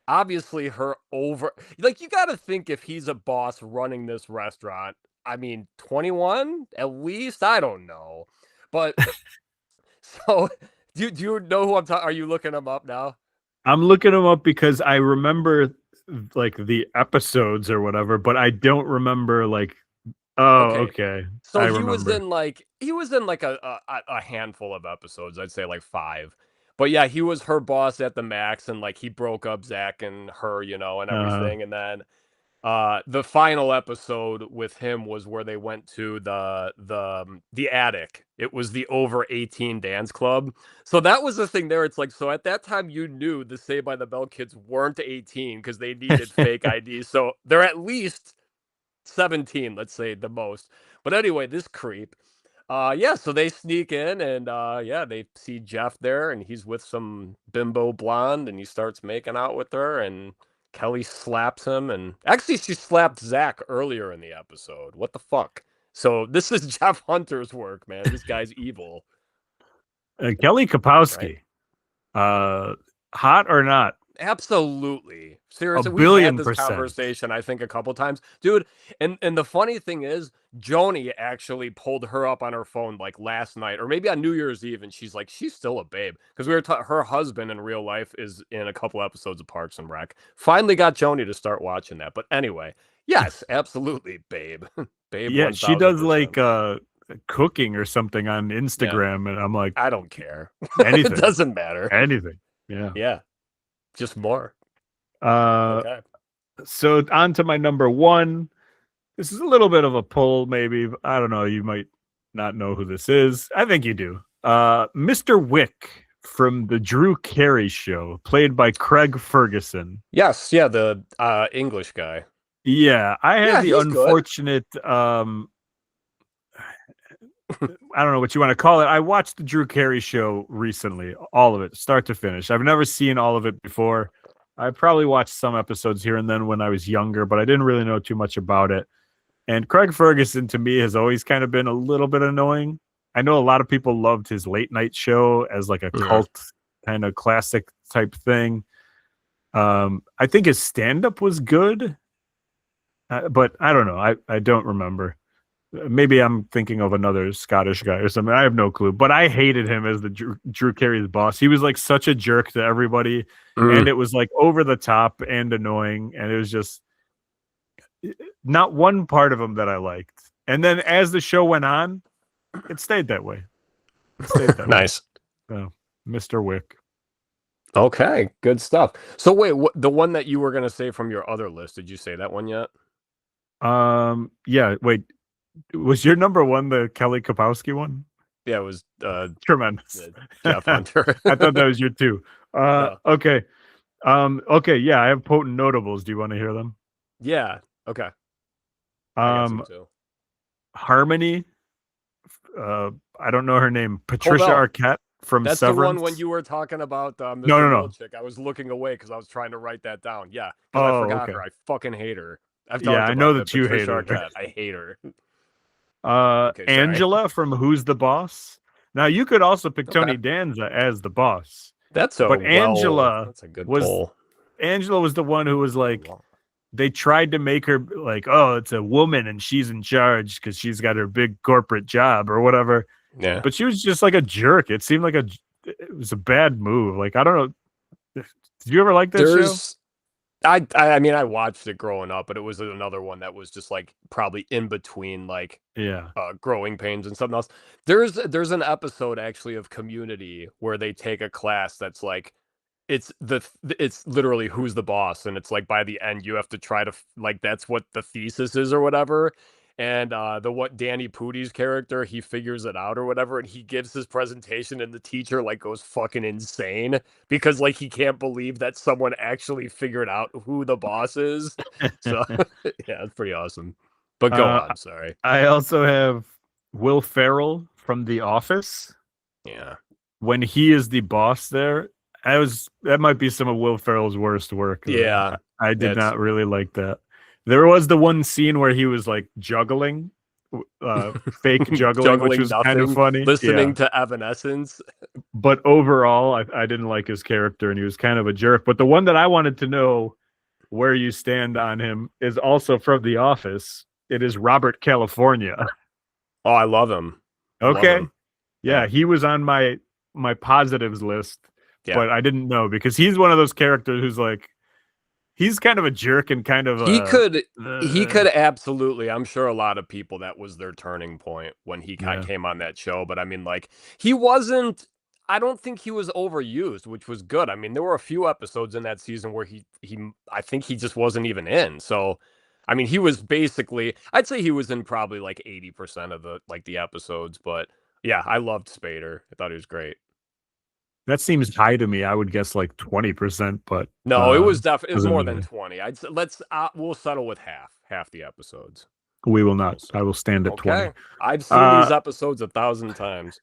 obviously her over like you got to think if he's a boss running this restaurant. I mean, 21 at least, I don't know. But so do you know who I'm talking? Are you looking him up now? I'm looking them up because I remember like the episodes or whatever, but I don't remember like, oh, Okay. okay. So I remember. he was in like a handful of episodes. I'd say like 5. But yeah, he was her boss at the Max, and like he broke up Zach and her, and Uh, everything. And then the final episode with him was where they went to the attic. It was the over 18 dance club. So that was the thing there. It's like, so at that time you knew the Saved by the Bell kids weren't 18 because they needed fake IDs. So they're at least 17, let's say the most. But anyway, this creep. Yeah, so they sneak in and yeah, they see Jeff there and he's with some bimbo blonde and he starts making out with her and Kelly slaps him and actually she slapped Zach earlier in the episode. What the fuck? So this is Jeff Hunter's work, man. This guy's evil, Kelly right? Kapowski, uh, hot or not? Absolutely. A Seriously, we've had billion this percent. conversation, I think, a couple times. Dude, and the funny thing is, Joni actually pulled her up on her phone like last night, or maybe on New Year's Eve, and she's like, she's still a babe. Because her husband in real life is in a couple episodes of Parks and Rec. Finally got Joni to start watching that. But anyway, yes, absolutely, babe. Babe Yeah, she does 1000%. like cooking or something on Yeah, Instagram, and I'm like, I don't care. It anything, doesn't matter. anything. Yeah. Yeah, just more. Uh, Okay. so on to my number one. This is a little bit of a pull, maybe. I don't know. You might not know who this is. I think you do. Mr. Wick from the Drew Carey Show, played by Craig Ferguson. Yes, yeah, the English guy. Yeah, I had Yeah, the he's good. unfortunate I don't know what you want to call it. I watched the Drew Carey Show recently, all of it, start to finish. I've never seen all of it before. I probably watched some episodes here and then when I was younger, but I didn't really know too much about it. And Craig Ferguson to me has always kind of been a little bit annoying. I know a lot of people loved his late night show as like a Yeah. cult kind of classic type thing. I think his stand up was good, but I don't know. I don't remember. Maybe I'm thinking of another Scottish guy or something. I have no clue. But I hated him as the Drew Carey's boss. He was like such a jerk to everybody, and Mm. it was like over the top and annoying, and it was just not one part of him that I liked. And then as the show went on, it stayed that way. It stayed that way. Nice. So, Mr. Wick. Okay, good stuff. So wait, the one that you were gonna say from your other list, did you say that one yet? Yeah. Wait, was your number one the Kelly Kapowski one? Yeah, it was Tremendous. Jeff Hunter. I thought that was your two. No. Okay. Okay. Yeah, I have potent notables. Do you want to hear them? Yeah. Okay. I got some too. Harmony. I don't know her name. Hold Patricia on. Arquette from That's the one when Severance. you were talking about No, Mr. no, no. Milchick. I was looking away because I was trying to write that down. Yeah, because I Oh, forgot okay. her. I fucking hate her. I've Yeah, talked I know about that. that you hate Patricia her. Arquette. I hate her. Okay, sorry. Angela from Who's the Boss? Now you could also pick Okay. Tony Danza as the boss, That's but that's a good was poll. Angela was the one who was like Wow. they tried to make her like, oh, it's a woman and she's in charge because she's got her big corporate job or whatever. Yeah. But she was just like a jerk. It seemed like it was a bad move. Like I don't know. Did you ever like that show? There's I mean I watched it growing up, but it was another one that was just like probably in between like Yeah. growing pains and something else. There's an episode actually of Community where they take a class that's like it's literally who's the boss, and it's like by the end you have to try to like that's what the thesis is or whatever. And the what Danny Pudi's character, he figures it out or whatever, and he gives his presentation, and the teacher like goes fucking insane because like he can't believe that someone actually figured out who the boss is. So yeah, it's pretty awesome. But go uh, on, sorry. I also have Will Ferrell from The Office Yeah. when he is the boss there. That might be some of Will Ferrell's worst work. Yeah. I did That's not really like that. There was the one scene where he was like juggling, fake juggling, which juggling was kind of nothing, funny. listening Yeah, to Evanescence. but overall, I didn't like his character, and he was kind of a jerk. But the one that I wanted to know where you stand on him is also from The Office. It is Robert California. Oh, I love him. Love Okay, him. yeah, he was on my positives list, Yeah. but I didn't know because he's one of those characters who's like he's kind of a jerk and kind of He a could absolutely. I'm sure a lot of people that was their turning point when he yeah. came on that show. But I mean, like he wasn't. I don't think he was overused, which was good. I mean, there were a few episodes in that season where he I think he just wasn't even in. So, I mean, he was basically. I'd say he was in probably like 80% of the episodes. But yeah, I loved Spader. I thought he was great. That seems high to me. I would guess like 20%, but No, it was definitely it was doesn't more than matter. 20. We'll settle with half the episodes. We will not. I will stand at 20. Okay. I've seen Uh, these episodes 1,000 times.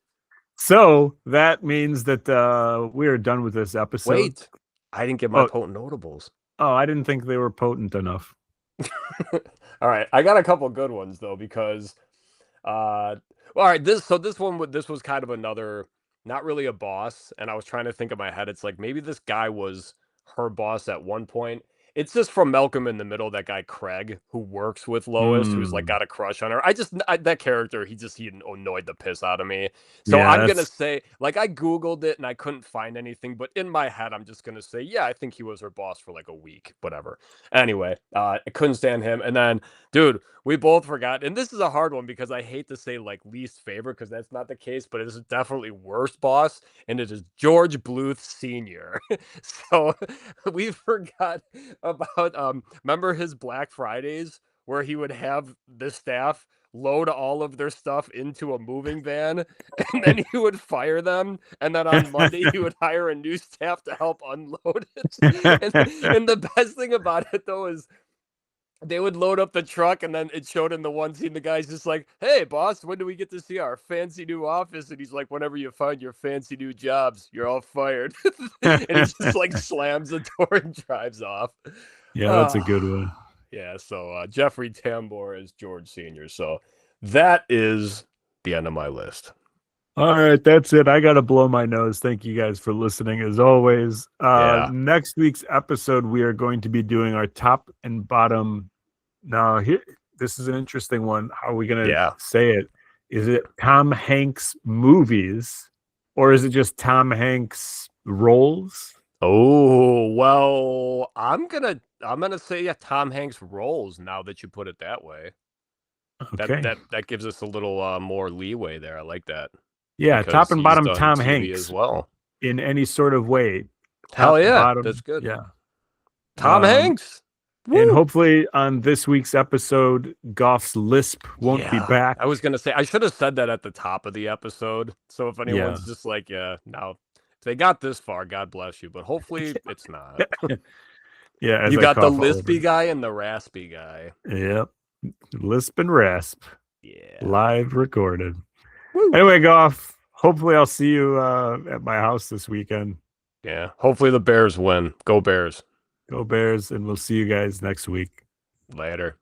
so that means that we are done with this episode. Wait, I didn't get my Oh, potent notables. oh, I didn't think they were potent enough. All right, I got a couple good ones though because all right, this was kind of another, not really a boss, and I was trying to think in my head, it's like maybe this guy was her boss at one point. It's just from Malcolm in the Middle, that guy Craig who works with Lois, who's like Hmm. got a crush on her. That character, he annoyed the piss out of me. So Yeah, I'm gonna that's say, like, I googled it and I couldn't find anything, but in my head I'm just gonna say, yeah, I think he was her boss for like a week, whatever. Anyway, I couldn't stand him, and then dude, we both forgot, and this is a hard one because I hate to say like least favorite because that's not the case, but it is definitely worst boss, and it is George Bluth Sr. So we forgot about remember his Black Fridays where he would have the staff load all of their stuff into a moving van and then he would fire them, and then on Monday he would hire a new staff to help unload it. And the best thing about it though is they would load up the truck, and then it showed in the one scene the guy's just like, "Hey, boss, when do we get to see our fancy new office?" And he's like, "Whenever you find your fancy new jobs, you're all fired." And he just like slams the door and drives off. yeah, that's a good Ah, one. yeah. So Jeffrey Tambor is George Senior. So that is the end of my list. All right, that's it. I gotta blow my nose. Thank you guys for listening as always. Yeah. Next week's episode, we are going to be doing our top and bottom. Now, here, this is an interesting one. How are we gonna Yeah. say it? Is it Tom Hanks movies, or is it just Tom Hanks roles? Oh, well, I'm gonna say, yeah, Tom Hanks rolls now that you put it that way. That Okay. that that gives us a little more leeway there. I like that Yeah, top because and he's bottom done Tom TV as Hanks well. in any sort of way. Hell Top, yeah, that's bottom, good. yeah. Tom Um, Hanks. and Woo. hopefully on this week's episode, Goff's lisp won't be Yeah, back. I was gonna say I should have said that at the top of the episode. So if Yeah. anyone's just like, yeah, now if they got this far, God bless you. But hopefully it's not. Yeah, as You I got the cough all over. lispy guy and the raspy guy. Yep. Lisp and rasp. Yeah. Live recorded. Woo. Anyway, Goff, hopefully I'll see you at my house this weekend. Yeah. Hopefully the Bears win. Go Bears. Go Bears, and we'll see you guys next week. Later.